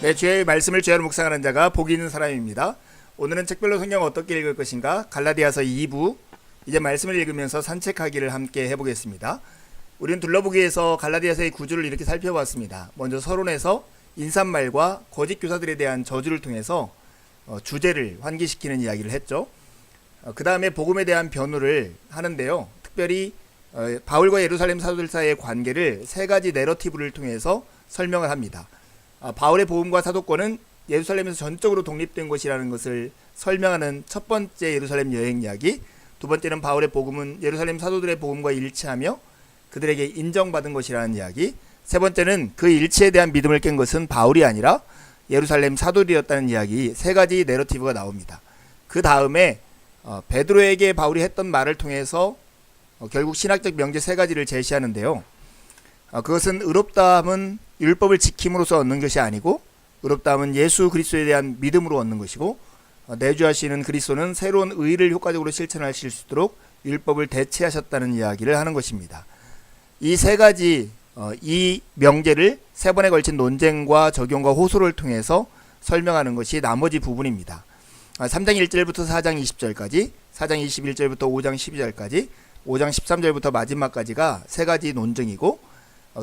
네, 주의 말씀을 주야로 묵상하는 자가 복이 있는 사람입니다. 오늘은 책별로 성경 어떻게 읽을 것인가 갈라디아서 2부 이제 말씀을 읽으면서 산책하기를 함께 해보겠습니다. 우리는 둘러보기 위해서 갈라디아서의 구조를 이렇게 살펴봤습니다. 먼저 서론에서 인삿말과 거짓 교사들에 대한 저주를 통해서 주제를 환기시키는 이야기를 했죠. 그 다음에 복음에 대한 변호를 하는데요. 특별히 바울과 예루살렘 사도들 사이의 관계를 세 가지 내러티브를 통해서 설명을 합니다. 바울의 복음과 사도권은 예루살렘에서 전적으로 독립된 것이라는 것을 설명하는 첫 번째 예루살렘 여행 이야기, 두 번째는 바울의 복음은 예루살렘 사도들의 복음과 일치하며 그들에게 인정받은 것이라는 이야기, 세 번째는 그 일치에 대한 믿음을 깬 것은 바울이 아니라 예루살렘 사도들이었다는 이야기, 세 가지 내러티브가 나옵니다. 그 다음에 베드로에게 바울이 했던 말을 통해서 결국 신학적 명제 세 가지를 제시하는데요. 그것은 의롭다함은 율법을 지킴으로써 얻는 것이 아니고 의롭다함은 예수 그리스도에 대한 믿음으로 얻는 것이고 내주하시는 그리스도는 새로운 의를 효과적으로 실천하실 수 있도록 율법을 대체하셨다는 이야기를 하는 것입니다. 이 세 가지 이 명제를 세 번에 걸친 논쟁과 적용과 호소를 통해서 설명하는 것이 나머지 부분입니다. 3장 1절부터 4장 20절까지, 4장 21절부터 5장 12절까지, 5장 13절부터 마지막까지가 세 가지 논쟁이고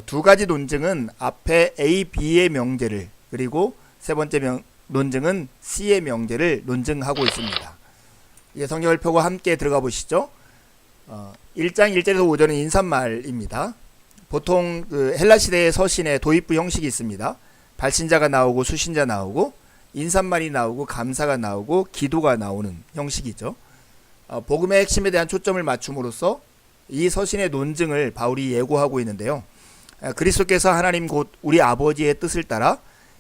두 가지 논증은 앞에 A, B의 명제를 그리고 세 번째 논증은 C의 명제를 논증하고 있습니다. 이제 성경을 펴고 함께 들어가 보시죠. 1장 1절에서 5절은 인삿말입니다. 보통 그 헬라 시대의 서신에 도입부 형식이 있습니다. 발신자가 나오고 수신자 나오고 인삿말이 나오고 감사가 나오고 기도가 나오는 형식이죠. 복음의 핵심에 대한 초점을 맞춤으로써 이 서신의 논증을 바울이 예고하고 있는데요. 그리스도께서 하나님 곧 우리 아버지의 뜻을 따라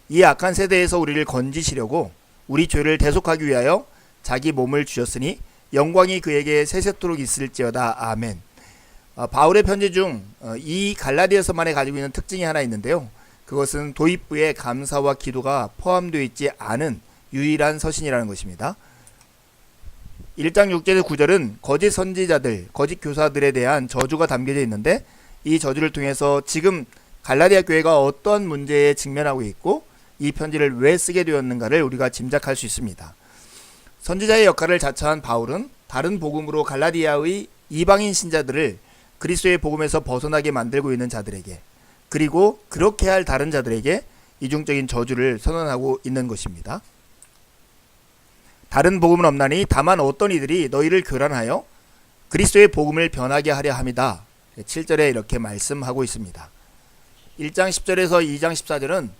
이 악한 세대에서 우리를 건지시려고 우리 죄를 대속하기 위하여 자기 몸을 주셨으니 영광이 그에게 세세토록 있을지어다. 아멘. 바울의 편지 중 이 갈라디아서만에 가지고 있는 특징이 하나 있는데요. 그것은 도입부에 감사와 기도가 포함되어 있지 않은 유일한 서신이라는 것입니다. 1장 6절에서 9절은 거짓 선지자들, 거짓 교사들에 대한 저주가 담겨져 있는데 이 저주를 통해서 지금 갈라디아 교회가 어떤 문제에 직면하고 있고 이 편지를 왜 쓰게 되었는가를 우리가 짐작할 수 있습니다. 선지자의 역할을 자처한 바울은 다른 복음으로 갈라디아의 이방인 신자들을 그리스도의 복음에서 벗어나게 만들고 있는 자들에게 그리고 그렇게 할 다른 자들에게 이중적인 저주를 선언하고 있는 것입니다. 다른 복음은 없나니 다만 어떤 이들이 너희를 교란하여 그리스도의 복음을 변하게 하려 함이다. 7절에 이렇게 말씀하고 있습니다. 1장 10절에서 2장 14절은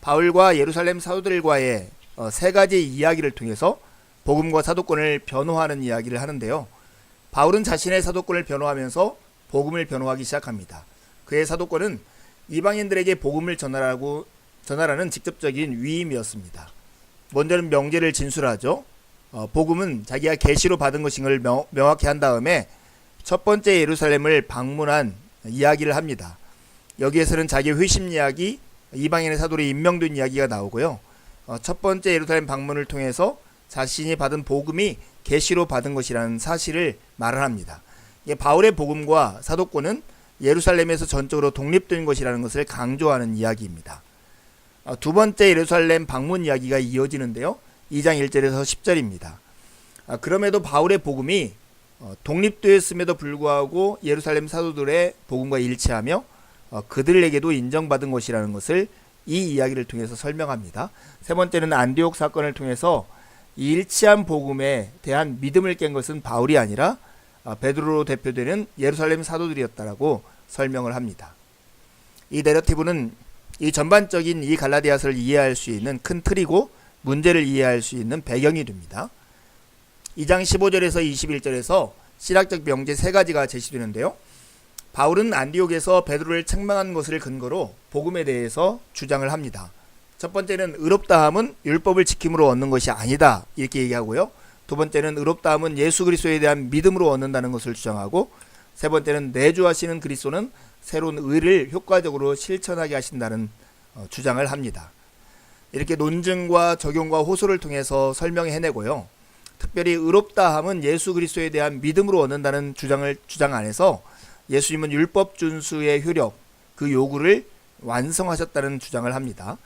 바울과 예루살렘 사도들과의 세 가지 이야기를 통해서 복음과 사도권을 변호하는 이야기를 하는데요. 바울은 자신의 사도권을 변호하면서 복음을 변호하기 시작합니다. 그의 사도권은 이방인들에게 복음을 전하라는 직접적인 위임이었습니다. 먼저는 명제를 진술하죠. 복음은 자기가 계시로 받은 것인 걸 명확히 한 다음에 첫 번째 예루살렘을 방문한 이야기를 합니다. 여기에서는 자기 회심 이야기, 이방인의 사도로 임명된 이야기가 나오고요. 첫 번째 예루살렘 방문을 통해서 자신이 받은 복음이 계시로 받은 것이라는 사실을 말을 합니다. 바울의 복음과 사도권은 예루살렘에서 전적으로 독립된 것이라는 것을 강조하는 이야기입니다. 두 번째 예루살렘 방문 이야기가 이어지는데요. 2장 1절에서 10절입니다. 그럼에도 바울의 복음이 독립되었음에도 불구하고 예루살렘 사도들의 복음과 일치하며 그들에게도 인정받은 것이라는 것을 이 이야기를 통해서 설명합니다. 세 번째는 안디옥 사건을 통해서 일치한 복음에 대한 믿음을 깬 것은 바울이 아니라 베드로로 대표되는 예루살렘 사도들이었다라고 설명을 합니다. 이 내러티브는 이 전반적인 이 갈라디아서를 이해할 수 있는 큰 틀이고 문제를 이해할 수 있는 배경이 됩니다. 2장 15절에서 21절에서 신학적 명제 세 가지가 제시되는데요. 바울은 안디옥에서 베드로를 책망한 것을 근거로 복음에 대해서 주장을 합니다. 첫 번째는 의롭다함은 율법을 지킴으로 얻는 것이 아니다 이렇게 얘기하고요. 두 번째는 의롭다함은 예수 그리스도에 대한 믿음으로 얻는다는 것을 주장하고 세 번째는 내주하시는 그리스도는 새로운 의를 효과적으로 실천하게 하신다는 주장을 합니다. 이렇게 논증과 적용과 호소를 통해서 설명해내고요. 특별히 의롭다함은 예수 그리스도에 대한 믿음으로 얻는다는 주장 안에서 예수님은 율법 준수의 효력, 그 요구를 완성하셨다는 주장을 합니다.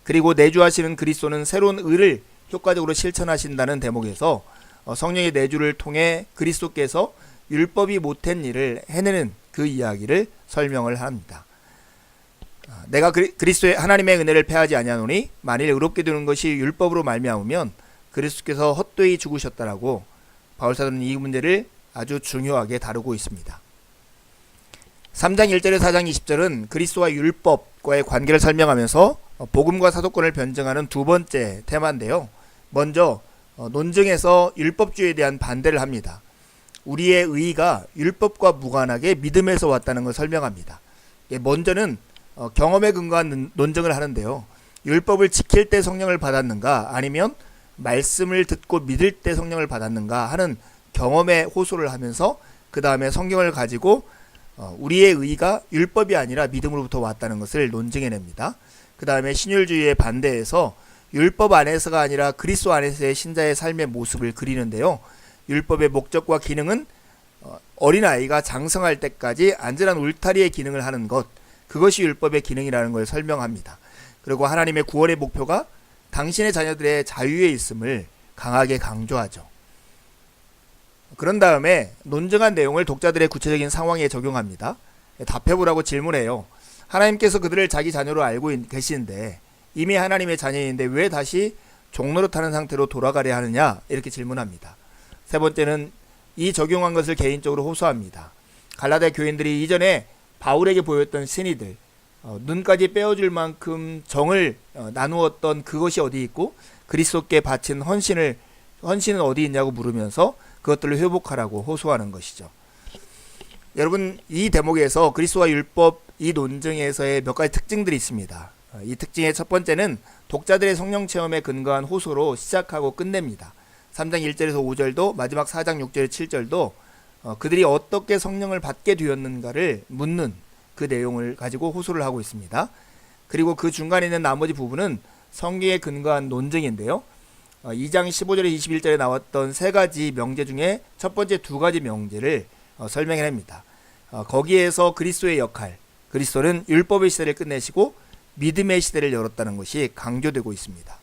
그리고 내주하시는 그리스도는 새로운 의를 효과적으로 실천하신다는 대목에서 성령의 내주를 통해 그리스도께서 율법이 못한 일을 해내는 그 이야기를 설명을 합니다. 내가 그리스도의 하나님의 은혜를 패하지 아니하노니 만일 의롭게 되는 것이 율법으로 말미암으면 그리스도께서 헛되이 죽으셨다라고 바울사도는 이 문제를 아주 중요하게 다루고 있습니다. 3장 1절에서 4장 20절은 그리스도와 율법과의 관계를 설명하면서 복음과 사도권을 변증하는 두 번째 테마인데요. 먼저 논증에서 율법주의에 대한 반대를 합니다. 우리의 의의가 율법과 무관하게 믿음에서 왔다는 걸 설명합니다. 먼저는 경험에 근거한 논증을 하는데요. 율법을 지킬 때 성령을 받았는가 아니면 말씀을 듣고 믿을 때 성령을 받았는가 하는 경험에 호소를 하면서 그 다음에 성경을 가지고 우리의 의의가 율법이 아니라 믿음으로부터 왔다는 것을 논증해냅니다. 그 다음에 신율주의에 반대해서 율법 안에서가 아니라 그리스도 안에서의 신자의 삶의 모습을 그리는데요. 율법의 목적과 기능은 어린아이가 장성할 때까지 안전한 울타리의 기능을 하는 것, 그것이 율법의 기능이라는 걸 설명합니다. 그리고 하나님의 구원의 목표가 당신의 자녀들의 자유에 있음을 강하게 강조하죠. 그런 다음에 논증한 내용을 독자들의 구체적인 상황에 적용합니다. 답해보라고 질문해요. 하나님께서 그들을 자기 자녀로 알고 계시는데 이미 하나님의 자녀인데 왜 다시 종노릇하는 상태로 돌아가려 하느냐 이렇게 질문합니다. 세 번째는 이 적용한 것을 개인적으로 호소합니다. 갈라디아 교인들이 이전에 바울에게 보였던 신의들, 눈까지 빼어줄 만큼 정을 나누었던 그것이 어디 있고 그리스도께 바친 헌신은 어디 있냐고 물으면서 그것들을 회복하라고 호소하는 것이죠. 여러분, 이 대목에서 그리스도와 율법 이 논증에서의 몇 가지 특징들이 있습니다. 이 특징의 첫 번째는 독자들의 성령 체험에 근거한 호소로 시작하고 끝냅니다. 3장 1절에서 5절도 마지막 4장 6절 7절도 그들이 어떻게 성령을 받게 되었는가를 묻는 그 내용을 가지고 호소를 하고 있습니다. 그리고 그 중간에 있는 나머지 부분은 성경에 근거한 논증인데요. 2장 15절에 21절에 나왔던 세 가지 명제 중에 첫 번째 두 가지 명제를 설명해냅니다. 거기에서 그리스도의 역할, 그리스도는 율법의 시대를 끝내시고 믿음의 시대를 열었다는 것이 강조되고 있습니다.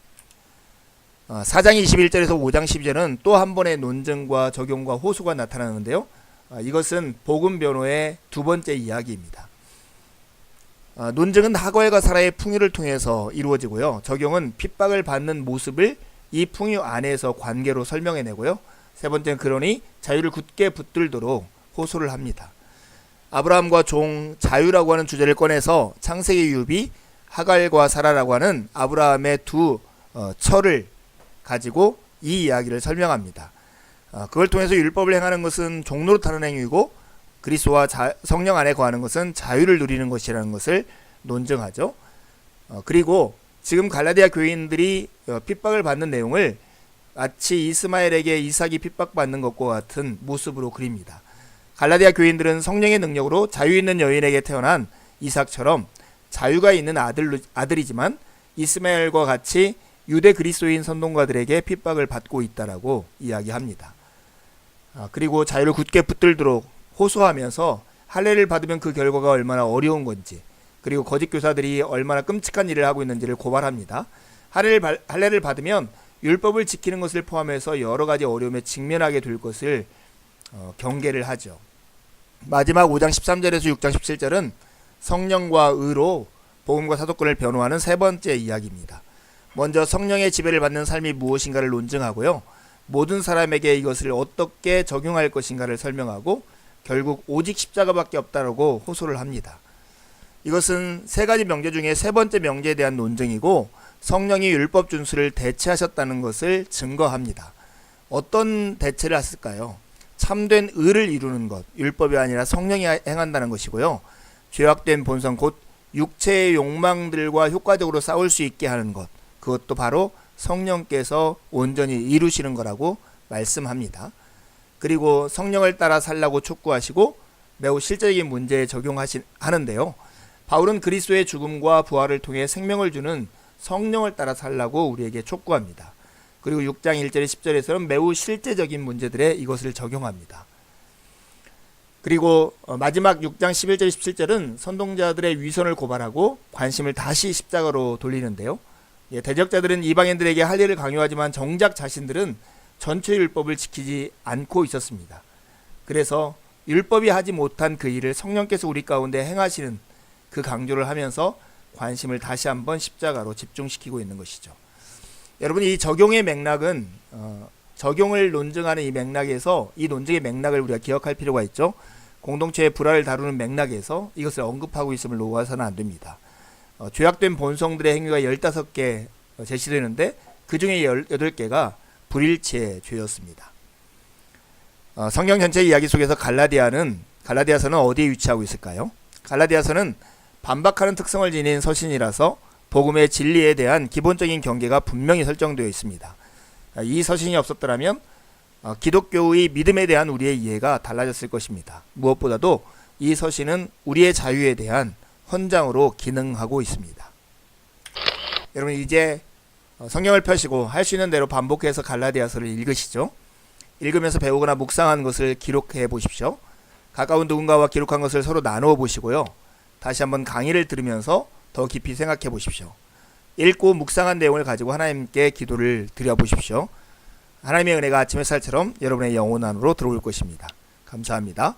4장 21절에서 5장 12절은 또 한 번의 논증과 적용과 호소가 나타나는데요. 이것은 복음 변호의 두 번째 이야기입니다. 논증은 하거엘과 사라의 풍요를 통해서 이루어지고요. 적용은 핍박을 받는 모습을 이 풍요 안에서 관계로 설명해내고요. 세 번째는 그러니 자유를 굳게 붙들도록 호소를 합니다. 아브라함과 종, 자유라고 하는 주제를 꺼내서 창세기 율법이 하갈과 사라라고 하는 아브라함의 두 철을 가지고 이 이야기를 설명합니다. 그걸 통해서 율법을 행하는 것은 종노릇하는 행위이고 그리스도와 성령 안에 거하는 것은 자유를 누리는 것이라는 것을 논증하죠. 그리고 지금 갈라디아 교인들이 핍박을 받는 내용을 마치 이스마엘에게 이삭이 핍박받는 것과 같은 모습으로 그립니다. 갈라디아 교인들은 성령의 능력으로 자유 있는 여인에게 태어난 이삭처럼 자유가 있는 아들이지만 이스마엘과 같이 유대 그리스도인 선동가들에게 핍박을 받고 있다라고 이야기합니다. 그리고 자유를 굳게 붙들도록 호소하면서 할례를 받으면 그 결과가 얼마나 어려운 건지, 그리고 거짓 교사들이 얼마나 끔찍한 일을 하고 있는지를 고발합니다. 할례를 받으면 율법을 지키는 것을 포함해서 여러 가지 어려움에 직면하게 될 것을 경계를 하죠. 마지막 5장 13절에서 6장 17절은 성령과 의로 복음과 사도권을 변호하는 세 번째 이야기입니다. 먼저 성령의 지배를 받는 삶이 무엇인가를 논증하고요. 모든 사람에게 이것을 어떻게 적용할 것인가를 설명하고 결국 오직 십자가밖에 없다라고 호소를 합니다. 이것은 세 가지 명제 중에 세 번째 명제에 대한 논증이고 성령이 율법 준수를 대체하셨다는 것을 증거합니다. 어떤 대체를 했을까요? 참된 의를 이루는 것, 율법이 아니라 성령이 행한다는 것이고요. 죄악된 본성 곧 육체의 욕망들과 효과적으로 싸울 수 있게 하는 것, 그것도 바로 성령께서 온전히 이루시는 거라고 말씀합니다. 그리고 성령을 따라 살라고 촉구하시고 매우 실제적인 문제에 적용하는데요. 바울은 그리스도의 죽음과 부활을 통해 생명을 주는 성령을 따라 살라고 우리에게 촉구합니다. 그리고 6장 1절 10절에서는 매우 실제적인 문제들에 이것을 적용합니다. 그리고 마지막 6장 11절 17절은 선동자들의 위선을 고발하고 관심을 다시 십자가로 돌리는데요. 대적자들은 이방인들에게 할 일을 강요하지만 정작 자신들은 전체 율법을 지키지 않고 있었습니다. 그래서 율법이 하지 못한 그 일을 성령께서 우리 가운데 행하시는 그 강조를 하면서 관심을 다시 한번 십자가로 집중시키고 있는 것이죠. 여러분, 이 적용의 맥락은 적용을 논증하는 이 맥락에서 이 논증의 맥락을 우리가 기억할 필요가 있죠. 공동체의 불화를 다루는 맥락에서 이것을 언급하고 있음을 놓아서는 안 됩니다. 죄악된 본성들의 행위가 15개 제시되는데 그 중에 18개가 불일치의 죄였습니다. 성경 전체 이야기 속에서 갈라디아서는 어디에 위치하고 있을까요? 갈라디아서는 반박하는 특성을 지닌 서신이라서 복음의 진리에 대한 기본적인 경계가 분명히 설정되어 있습니다. 이 서신이 없었더라면 기독교의 믿음에 대한 우리의 이해가 달라졌을 것입니다. 무엇보다도 이 서신은 우리의 자유에 대한 헌장으로 기능하고 있습니다. 여러분, 이제 성경을 펴시고 할 수 있는 대로 반복해서 갈라디아서를 읽으시죠. 읽으면서 배우거나 묵상한 것을 기록해 보십시오. 가까운 누군가와 기록한 것을 서로 나누어 보시고요. 다시 한번 강의를 들으면서 더 깊이 생각해 보십시오. 읽고 묵상한 내용을 가지고 하나님께 기도를 드려 보십시오. 하나님의 은혜가 아침 햇살처럼 여러분의 영혼 안으로 들어올 것입니다. 감사합니다.